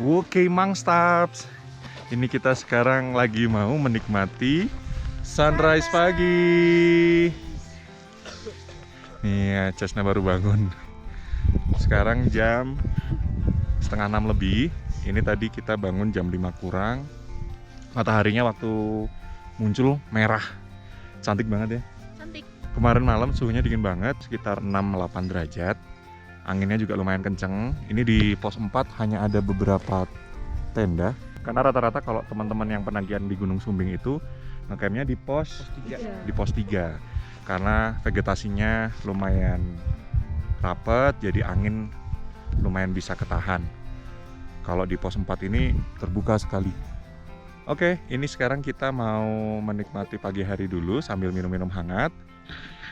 Oke, Mangstaps. Ini kita sekarang lagi mau menikmati sunrise pagi. Nih, Cesna baru bangun. Sekarang jam 5:30 lebih. Ini tadi kita bangun jam 5 kurang. Mataharinya waktu muncul merah. Cantik banget ya. Cantik. Kemarin malam suhunya dingin banget, sekitar 6-8 derajat. Anginnya juga lumayan kenceng. Ini di pos 4 hanya ada beberapa tenda. Karena rata-rata kalau teman-teman yang penagihan di Gunung Sumbing itu ngecampnya di pos 3. Di pos 3. Karena vegetasinya lumayan rapet, jadi angin lumayan bisa ketahan. Kalau di pos 4 ini terbuka sekali. Oke, ini sekarang kita mau menikmati pagi hari dulu sambil minum-minum hangat.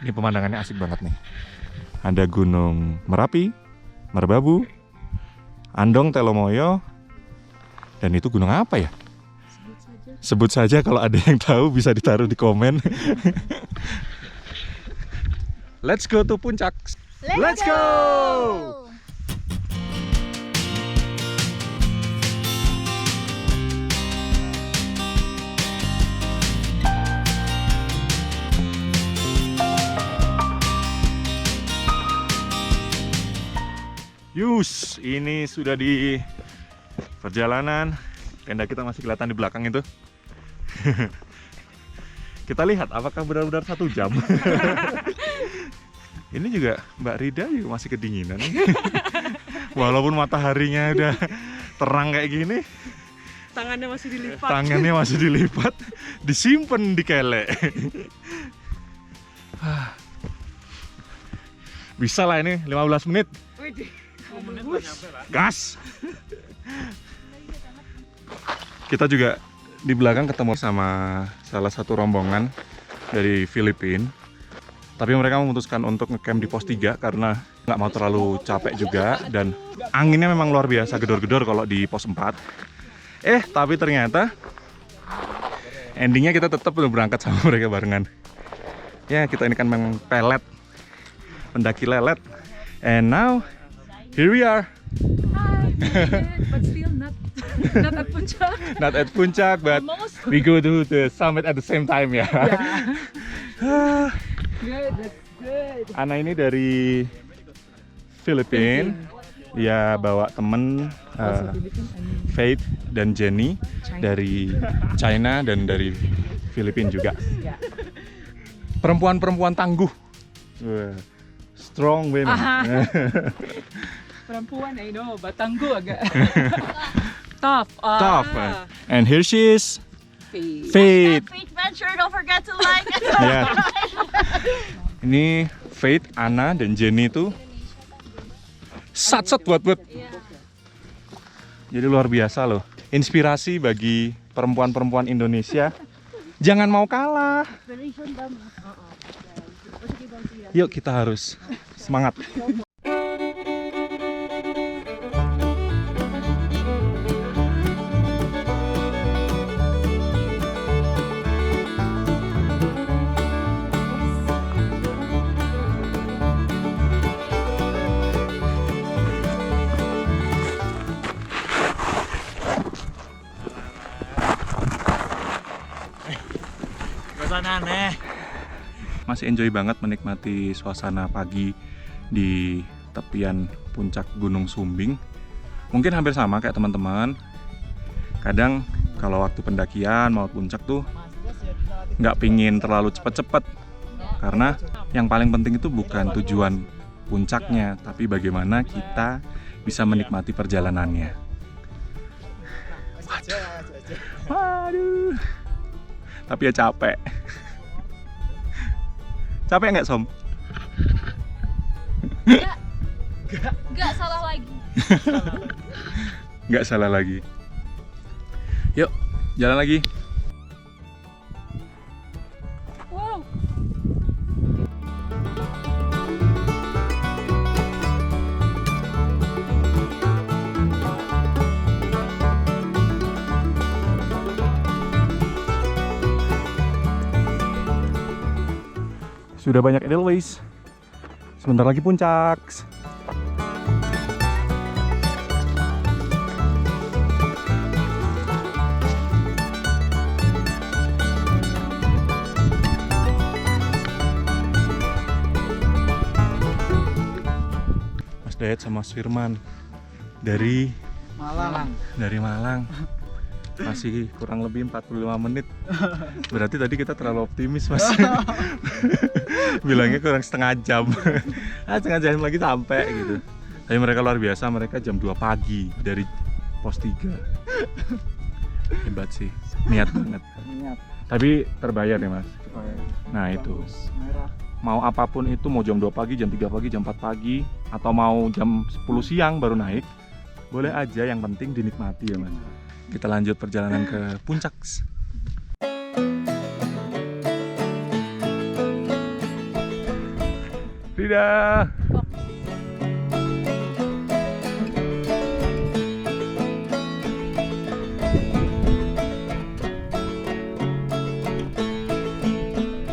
Ini pemandangannya asik banget nih. Ada Gunung Merapi, Merbabu, Andong Telomoyo, dan itu gunung apa ya? Sebut saja kalau ada yang tahu bisa ditaruh di komen. Let's go to puncak. Let's go! Yus, ini sudah di perjalanan. Tenda kita masih kelihatan di belakang itu. Kita lihat apakah benar-benar 1 jam. Ini juga Mbak Rida juga masih kedinginan. Walaupun mataharinya udah terang kayak gini, tangannya masih dilipat. Tangannya masih dilipat, disimpan di kelek. Bisa lah ini 15 menit. Widih. Gas. Kita juga di belakang ketemu sama salah satu rombongan dari Filipina. Tapi mereka memutuskan untuk ngecamp di pos 3 karena nggak mau terlalu capek juga. Dan anginnya memang luar biasa gedor-gedor kalau di pos 4. Tapi ternyata endingnya kita tetap berangkat sama mereka barengan. Ya, kita ini kan memang pelet, pendaki lelet. And now here we are. Hi, but still not at puncak. Not at puncak, but Almost. we go to the summit at the same time ya. Good, that's good. Ana ini dari Filipina. Dia bawa temen Faith dan Jenny dari China dan dari Filipina juga. Perempuan-perempuan tangguh. Strong women. Perempuan, I know, batanggo agak. Tough. Tough. And here she is. Faith. Faith. Venture, don't forget to like and Ya. Ini Faith, Ana, dan Jenny itu sat-sat buat. Jadi luar biasa loh. Inspirasi bagi perempuan-perempuan Indonesia. Jangan mau kalah. Yuk kita harus semangat. Aneh. Masih enjoy banget menikmati suasana pagi di tepian puncak Gunung Sumbing. Mungkin hampir sama kayak teman-teman. Kadang kalau waktu pendakian mau puncak tuh nggak pingin terlalu cepet-cepet. Karena yang paling penting itu bukan tujuan puncaknya, tapi bagaimana kita bisa menikmati perjalanannya. Waduh. Tapi ya capek. Capek nggak, Som? Gak salah lagi. Nggak salah lagi. Yuk, jalan lagi. Wow. Sudah banyak edelweiss. Sebentar lagi puncak. Dayat sama Mas Firman dari Malang. Masih kurang lebih 45 menit. Berarti tadi kita terlalu optimis, Mas. Bilangnya kurang setengah jam. Setengah jam lagi sampai gitu. Tapi mereka luar biasa, mereka jam 2 pagi dari pos 3. Hebat sih, niat banget. Tapi terbayar ya, Mas. Nah itu, mau apapun itu, mau jam 2 pagi, jam 3 pagi, jam 4 pagi, atau mau jam 10 siang baru naik, boleh aja, yang penting dinikmati ya, Mas. Kita lanjut perjalanan ke puncak. Tidak.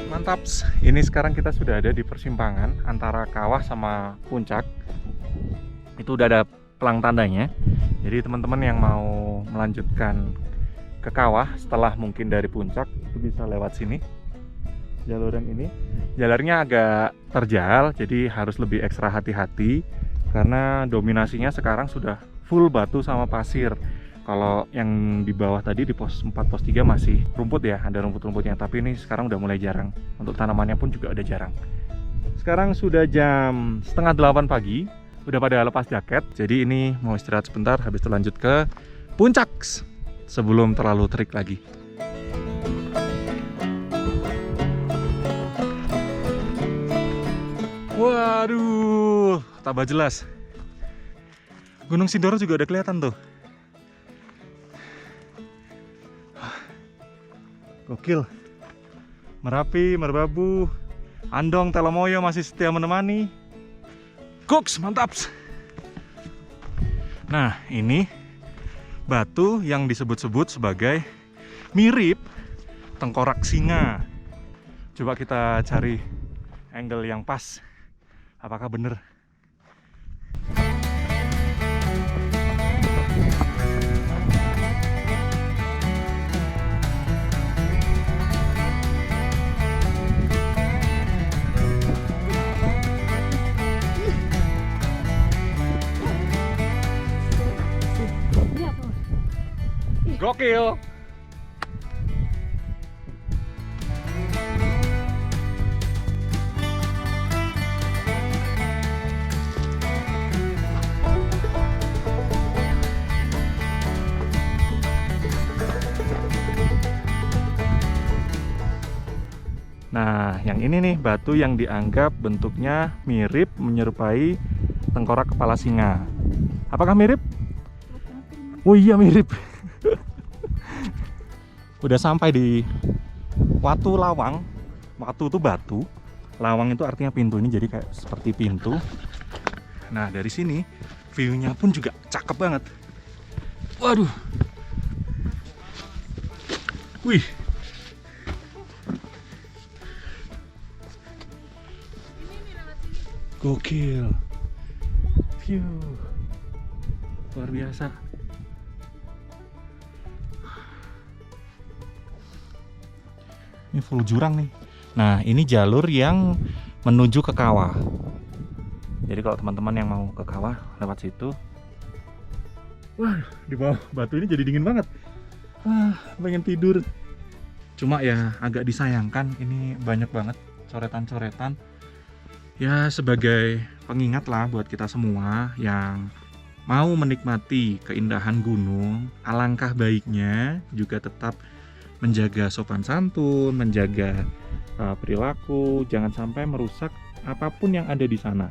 Mantap. Ini sekarang kita sudah ada di persimpangan antara kawah sama puncak. Itu udah ada pelang tandanya. Jadi teman-teman yang mau melanjutkan ke kawah setelah mungkin dari puncak itu bisa lewat sini. Jalur yang ini. Jalurnya agak terjal, jadi harus lebih ekstra hati-hati karena dominasinya sekarang sudah full batu sama pasir. Kalau yang di bawah tadi di pos 4, pos 3 masih rumput ya, ada rumput-rumputnya. Tapi ini sekarang udah mulai jarang. Untuk tanamannya pun juga udah jarang. Sekarang sudah jam 7:30 pagi. Udah pada lepas jaket, jadi ini mau istirahat sebentar, habis itu lanjut ke puncak sebelum terlalu terik lagi. Waduh, tambah jelas. Gunung Sindoro juga udah kelihatan tuh. Gokil. Merapi, Merbabu, Andong, Telomoyo masih setia menemani. Goks, mantap. Nah, ini batu yang disebut-sebut sebagai mirip tengkorak singa. Coba kita cari angle yang pas. Apakah bener? Gokil. Nah, yang ini nih batu yang dianggap bentuknya mirip menyerupai tengkorak kepala singa. Apakah mirip? Oh iya, mirip. Udah sampai di Watu Lawang. Watu itu batu, lawang itu artinya pintu. Ini jadi kayak seperti pintu. Nah, dari sini view-nya pun juga cakep banget. Waduh. Wih. Gokil. View. Luar biasa. Ini full jurang nih. Nah, ini jalur yang menuju ke kawah. Jadi kalau teman-teman yang mau ke kawah lewat situ. Wah, di bawah batu ini jadi dingin banget. Pengen tidur. Cuma ya agak disayangkan, ini banyak banget coretan-coretan. Ya sebagai pengingat lah buat kita semua yang mau menikmati keindahan gunung, alangkah baiknya juga tetap menjaga sopan santun, menjaga perilaku, jangan sampai merusak apapun yang ada di sana.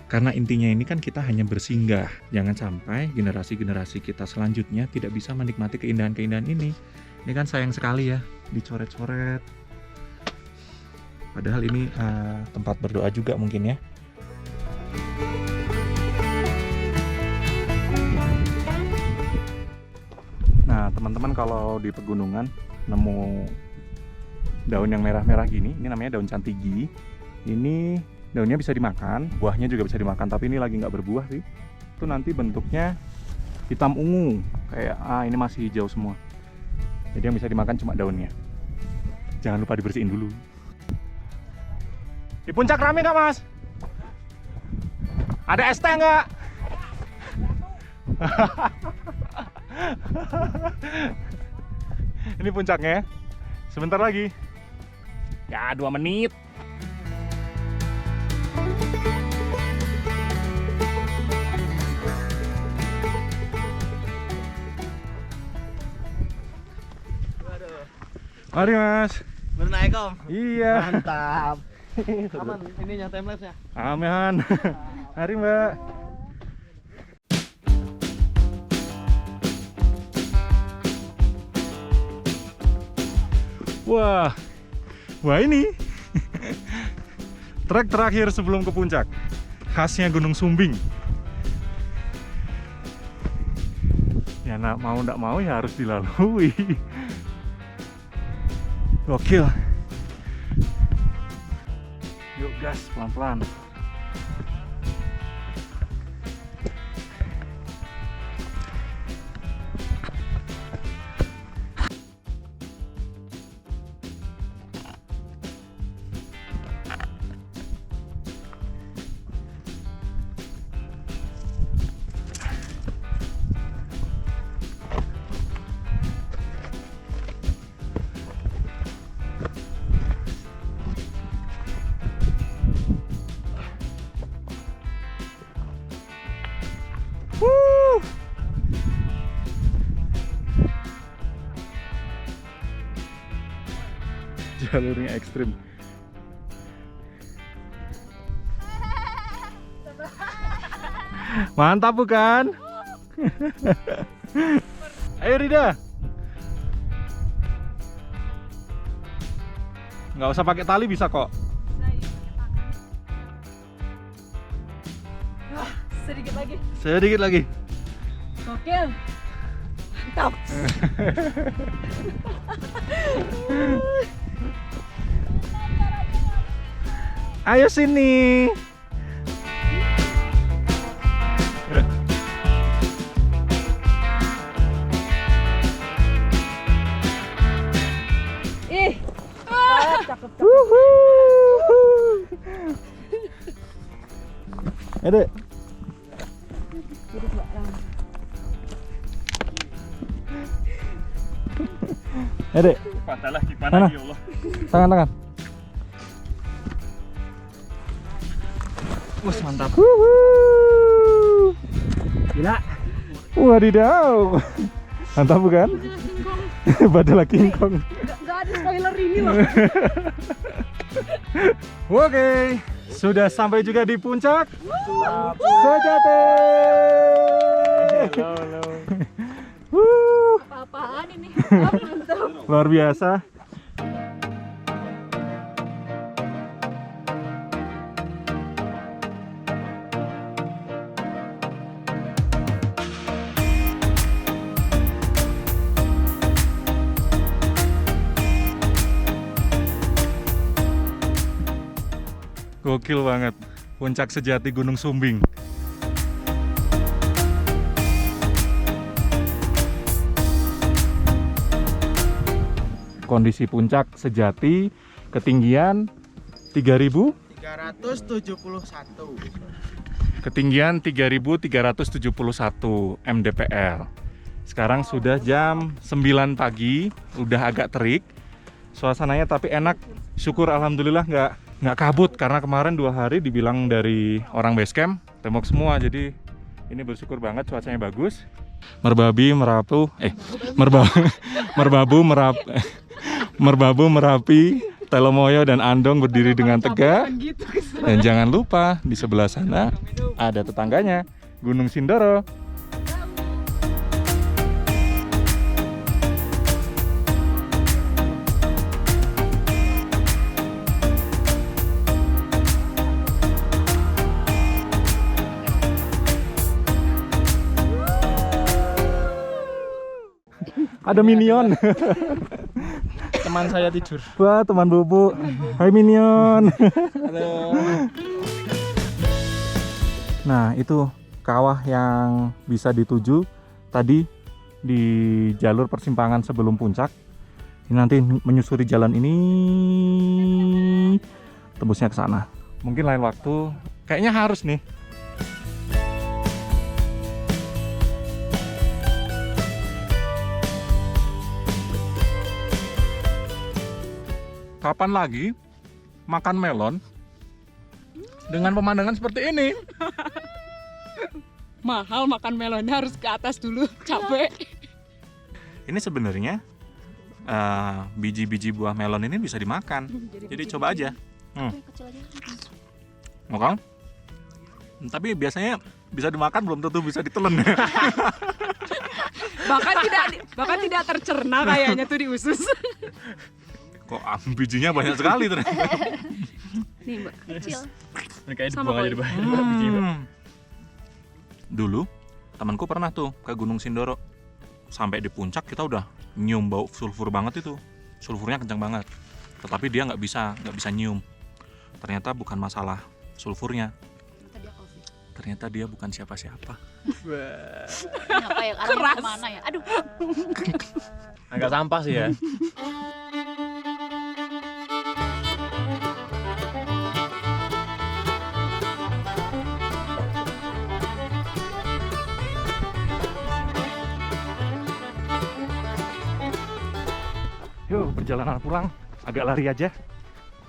Karena intinya ini kan kita hanya bersinggah. Jangan sampai generasi-generasi kita selanjutnya tidak bisa menikmati keindahan-keindahan ini. Ini kan sayang sekali ya, dicoret-coret. Padahal ini tempat berdoa juga mungkin ya. Nah, teman-teman kalau di pegunungan nemu daun yang merah-merah gini, ini namanya daun cantigi. Ini daunnya bisa dimakan, buahnya juga bisa dimakan, tapi ini lagi nggak berbuah sih. Itu nanti bentuknya hitam ungu, kayak ini masih hijau semua. Jadi yang bisa dimakan cuma daunnya. Jangan lupa dibersihin dulu. Di puncak rame nggak, Mas? Ada es teh nggak? Ini puncaknya. Sebentar lagi. Ya, 2 menit. Mari Mas. Bernaik om. Iya. Mantap. Aman ininya timelapse-nya. Aman. Mari Mbak. Wah. Wah ini. Trek terakhir sebelum ke puncak. Khasnya Gunung Sumbing. Ya mau ndak mau ya harus dilalui. Gokil. Yuk gas pelan-pelan. Jalurnya ekstrim. Mantap bukan? Ayo Rida. Nggak usah pakai tali bisa kok. Sedikit lagi. Sedikit lagi. Gokil. Mantap. Ayo sini. Ih. Ada. Ada. Patalah gimana Mana? ya Allah. Tangan. Wah mantap. Gila. Wadidaw. Mantap bukan? Badala King Kong. Gak ada spoiler ini loh. Oke, sudah sampai juga di puncak sejati. Halo. Apa-apaan ini? Mantap. Luar biasa. Gokil banget, puncak sejati Gunung Sumbing. Kondisi puncak sejati, ketinggian 371. ketinggian 3.371 mdpl. Sekarang sudah jam 9 pagi, udah agak terik. Suasananya tapi enak. Syukur alhamdulillah nggak kabut karena kemarin 2 hari dibilang dari orang basecamp tembok semua. Jadi ini bersyukur banget cuacanya bagus. Merbabu, Merapi, Telomoyo dan Andong berdiri dengan tegak. Dan jangan lupa di sebelah sana ada tetangganya, Gunung Sindoro. Ada Minion. Teman saya tidur. Wah, teman Bobo. Hai Minion. Halo. Nah, itu kawah yang bisa dituju tadi di jalur persimpangan sebelum puncak. Ini nanti menyusuri jalan ini tembusnya ke sana. Mungkin lain waktu kayaknya harus nih kapan lagi makan melon dengan pemandangan seperti ini? Mahal makan melonnya harus ke atas dulu, capek. Ini sebenarnya biji-biji buah melon ini bisa dimakan. Jadi coba aja. Kecil aja. Mau kan? Tapi biasanya bisa dimakan belum tentu bisa ditelan. bahkan tidak tercerna kayaknya tuh di usus. Kok bijinya banyak sekali ternyata. Nih mbak, kecil. Ini kayaknya Sama dibuang aja koi. di bawah. Dulu temanku pernah tuh ke Gunung Sindoro. Sampai di puncak kita udah nyium bau sulfur banget itu. Sulfurnya kencang banget. Tetapi dia nggak bisa nyium. Ternyata bukan masalah sulfurnya. Ternyata dia bukan siapa-siapa. Ini apa ya? Arahnya kemana ya? Aduh. Agak sampah sih ya. Yuk, perjalanan pulang agak lari aja.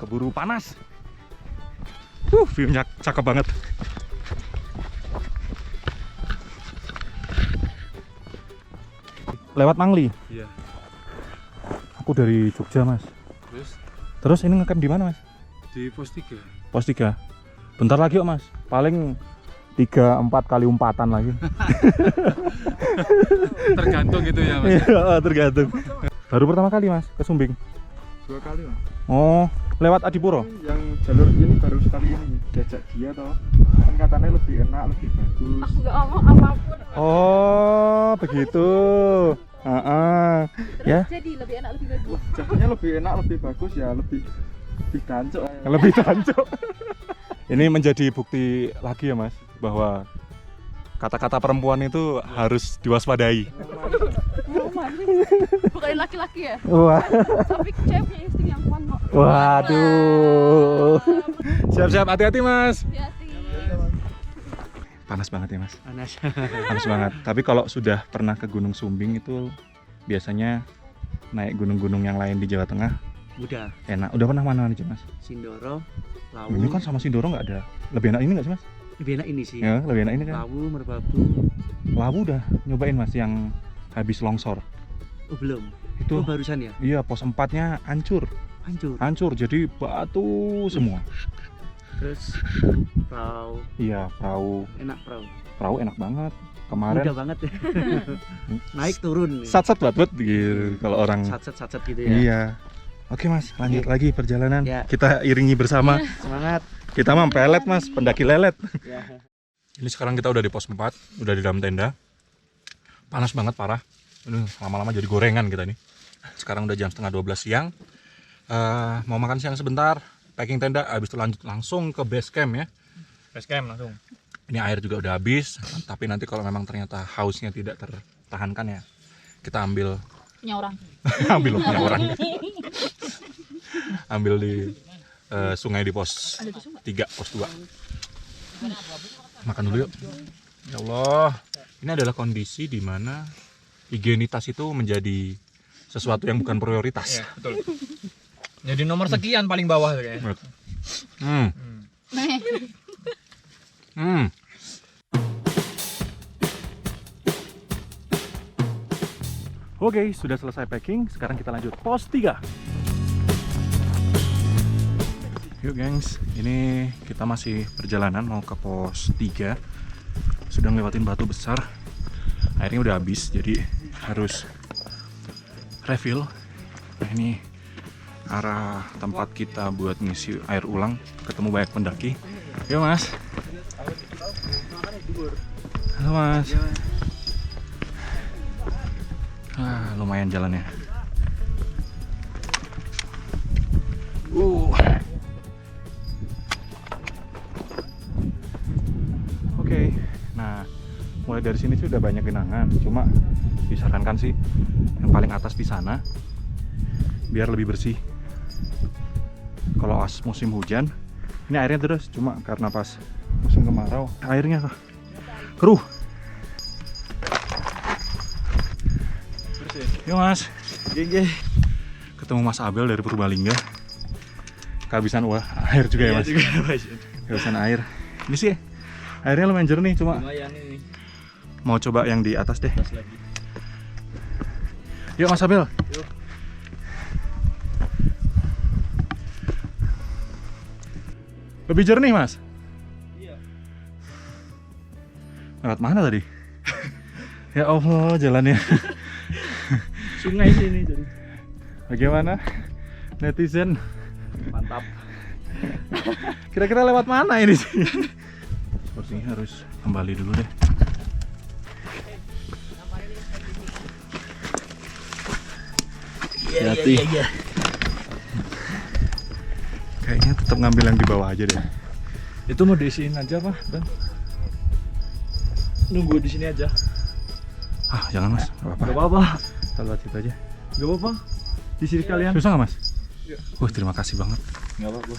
Keburu panas. View-nya cakep banget. Lewat Mangli. Iya. Aku dari Jogja, Mas. Terus ini ngecamp di mana, Mas? Di pos 3. Pos 3. Bentar lagi kok, Mas. Paling 3-4 kali umpatan lagi. Tergantung gitu ya, Mas. Iya, tergantung. Baru pertama kali, Mas, ke Sumbing. 2 kali, Mas. Oh, lewat Adipuro. Yang jalur ini baru sekali ini diajak dia toh, kan katanya lebih enak, lebih bagus. Aku gak ngomong apapun. Oh, begitu. Ya. Jadi lebih enak, lebih bagus. Jadinya lebih enak, lebih bagus ya, lebih dancok. Lebih tancuk. Ini menjadi bukti lagi ya, Mas, bahwa kata-kata perempuan itu harus diwaspadai. Bukan laki-laki ya? Wah. Tapi cewek punya insting yang kuat kok. Waduh. Siap-siap, hati-hati, Mas. Hati-hati. Panas banget ya, Mas. Panas. Panas banget. Tapi kalau sudah pernah ke Gunung Sumbing itu biasanya naik gunung-gunung yang lain di Jawa Tengah Udah, enak. Udah pernah mana aja, Mas? Sindoro, Lawu. Ini kan sama Sindoro nggak ada. Lebih enak ini nggak sih, Mas? Lebih enak ini sih. Ya, lebih enak ini kan. Lawu, Merbabu. Lawu udah nyobain, Mas, yang habis longsor. Oh, belum. Itu Oh, barusan ya? iya, pos 4-nya hancur. Hancur. Jadi batu semua. Terus perahu, Iya, perahu perahu. enak banget. Kemarin Mudah banget ya. Naik turun. sat-sat buat gitu kalau orang. Sat-sat gitu ya. Iya. Oke, Mas, lanjut lagi perjalanan. Ya. Kita iringi bersama. Semangat. Kita mah pelet, Mas, pendaki lelet. Ya. Ini sekarang kita udah di pos 4, udah di dalam tenda. Panas banget, parah. Ini lama-lama jadi gorengan kita nih. Sekarang udah jam setengah 12 siang. Mau makan siang sebentar, packing tenda, habis itu lanjut langsung ke base camp ya. Base camp langsung. Ini air juga udah habis, tapi nanti kalau memang ternyata hausnya tidak tertahankan ya, kita ambil Punya orang. ambil punya orang. Ambil di sungai di pos 3, pos 2. Makan dulu yuk. Ya Allah, ini adalah kondisi di mana higienitas itu menjadi sesuatu yang bukan prioritas. Iya, betul. Jadi nomor sekian paling bawah tuh kayaknya. Oke, sudah selesai packing. Sekarang kita lanjut pos 3. Yuk gengs, ini kita masih perjalanan mau ke pos 3. Sudah ngelewatin batu besar. Airnya udah habis, jadi harus refill. Nah, ini arah tempat kita buat ngisi air ulang. Ketemu banyak pendaki. Yuk, Mas. Halo, Mas. Lumayan jalannya. Oke. Nah, mulai dari sini sih udah banyak genangan. Cuma disarankan sih yang paling atas di sana biar lebih bersih. Kalau pas musim hujan, ini airnya terus. Cuma karena pas musim kemarau, airnya keruh. Yuk, Mas. Gege. Ketemu Mas Abel dari Purbalingga. kehabisan air juga ya Iya mas. juga, Mas. Kehabisan air. Ini sih airnya lumayan jernih, cuma Lumayan ini. mau coba yang di atas deh. Atas lagi. Yuk Mas Abel. Yuk. Lebih jernih mas. Iya. Lewat mana tadi? Ya Allah jalannya. Sungai sini jadi. Bagaimana netizen? Mantap. Kira-kira lewat mana ini sih? Sepertinya harus kembali dulu deh. Hati-hati. Kayaknya tetap ngambil yang di bawah aja deh. Itu mau diisiin aja apa, Bang? Nunggu di sini aja. Ah jangan mas, nggak apa-apa. Gak apa-apa. Kita lewat situ aja. Gak apa-apa. Di sini kalian. Susah nggak mas? Iya. Terima kasih banget. Gak apa-apa.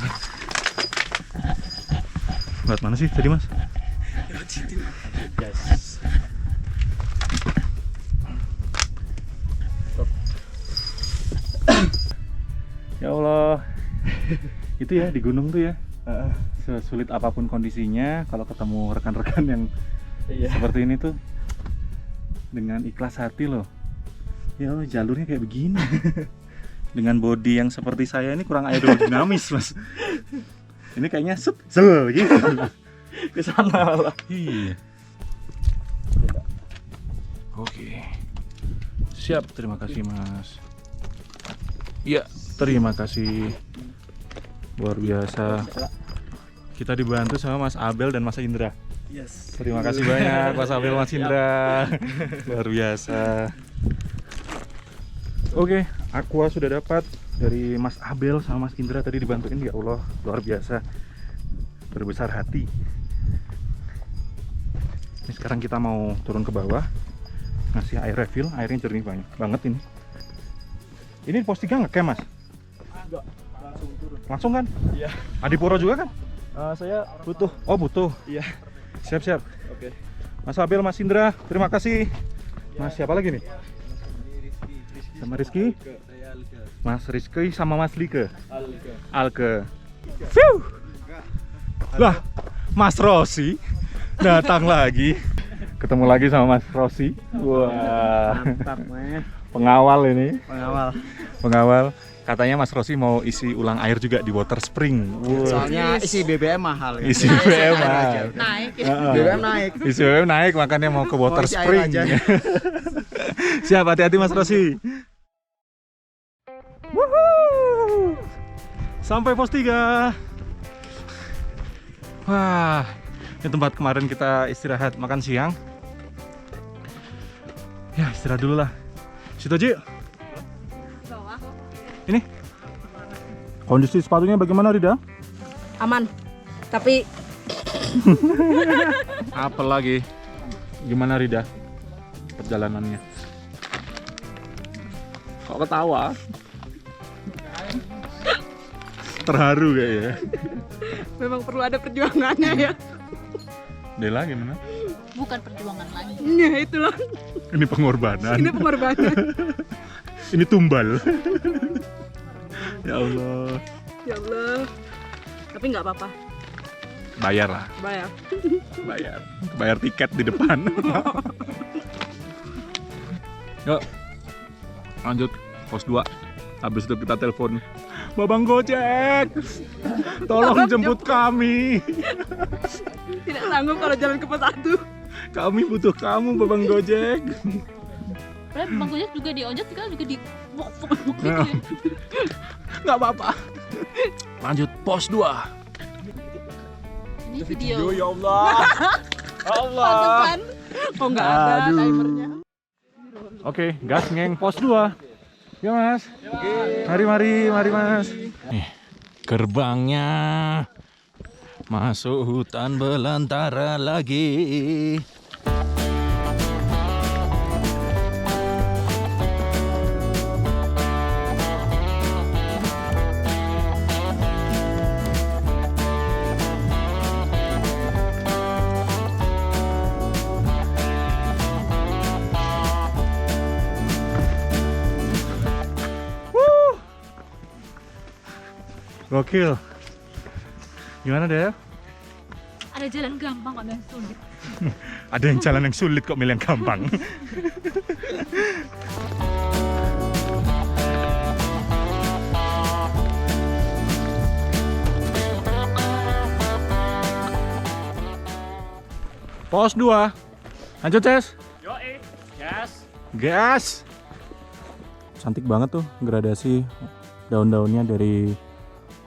Lewat mana sih tadi mas? Lewat situ. Yes. Ya Allah. Itu ya di gunung tuh ya. Sesulit apapun kondisinya, kalau ketemu rekan-rekan yang Iya. seperti ini tuh dengan ikhlas hati loh. Ya Allah, jalurnya kayak begini. Dengan body yang seperti saya ini kurang aerodinamis mas. Ini kayaknya set gitu. Ke sana lah. Iya. Oke. Siap, terima kasih mas. Iya, terima kasih. Luar biasa. Kita dibantu sama Mas Abel dan Mas Indra. Yes. Terima kasih banyak Mas Abel, Mas Indra. Luar biasa. Oke, aqua sudah dapat dari Mas Abel sama Mas Indra tadi dibantuin. Ya Allah, luar biasa. Berbesar hati. Ini sekarang kita mau turun ke bawah, ngasih air refill. Airnya jernih banget ini. Ini pos 3 ngecamp mas? Enggak, langsung turun. Langsung kan? Iya. Adipuro juga kan? Saya butuh. Oh butuh. Iya. Siap-siap. Oke. Mas Abel, Mas Indra, terima kasih. Mas siapa lagi nih? Sama Rizky? Mas Rizky sama Mas Like. Alke. Fiu. Lah, Mas Rossi datang lagi. Ketemu lagi sama Mas Rossi. Wah. Mantap, Mas. Pengawal ini. Pengawal. Katanya Mas Rossi mau isi ulang air juga di water spring. Wah. Soalnya isi BBM mahal. Isi BBM mahal. Naik. BBM naik. Isi BBM naik, makanya mau ke water isi air spring. aja. Siap, hati-hati Mas Rossi. Wuhuu. Sampai pos 3. Wah, ini tempat kemarin kita istirahat makan siang. Ya, istirahat dulu lah. Situ aja yuk. Ini kondisi sepatunya bagaimana Rida? Aman. Tapi Apa lagi? Gimana Rida? Perjalanannya? Kok ketawa? Terharu kayaknya. memang perlu ada perjuangannya ya. Dela gimana? Bukan perjuangan lagi. Ya itulah. Ini pengorbanan. Ini pengorbanan. Ini tumbal. Ya Allah. Ya Allah. Tapi nggak apa-apa. Bayar lah. Bayar. Bayar tiket di depan. Yuk, lanjut pos 2. Habis itu kita telepon Babang Gojek, tolong jemput kami. Tidak sanggup kalau jalan ke pos 1. Kami butuh kamu Babang Gojek. Padahal Bang Gojek juga di ojek juga di bok gitu ya. Nggak apa-apa. Lanjut pos 2. Ini video. Ya Allah. Allah. Pantesan. Oh nggak ada Aduh. timernya. Oke, gas ngeng pos 2. Ya mas. Mari mas. Nih, gerbangnya masuk hutan belantara lagi. Gokil. Gimana deh? Ada jalan gampang kok yang sulit. Ada yang jalan yang sulit kok milih yang gampang. Pos 2. Lanjut, Ces. Yoi, gas. Gas. Cantik banget tuh gradasi daun-daunnya dari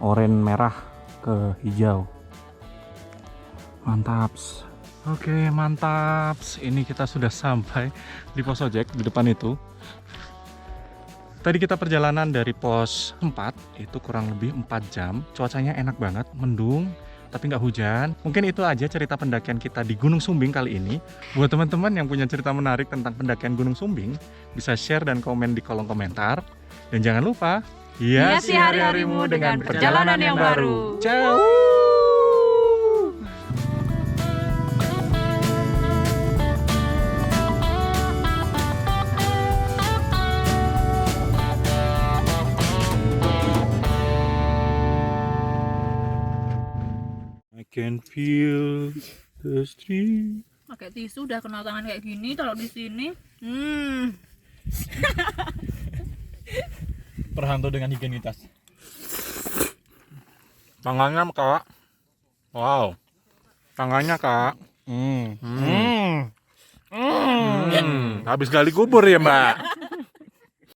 oranye merah ke hijau. Mantaps. Oke, mantaps. Ini kita sudah sampai di pos ojek di depan itu. Tadi kita perjalanan dari pos 4 itu kurang lebih 4 jam. Cuacanya enak banget, mendung, tapi nggak hujan. Mungkin itu aja cerita pendakian kita di Gunung Sumbing kali ini. Buat teman-teman yang punya cerita menarik tentang pendakian Gunung Sumbing, bisa share dan komen di kolom komentar. Dan jangan lupa, Hiasi hari-harimu dengan perjalanan yang baru. Ciao. I can feel the stream. Pakai tisu udah kena tangan kayak gini, taruh di sini. Perhantu dengan higienitas. Tangannya, Kak. Wow. Tangannya, Kak. Habis gali kubur ya, Mbak.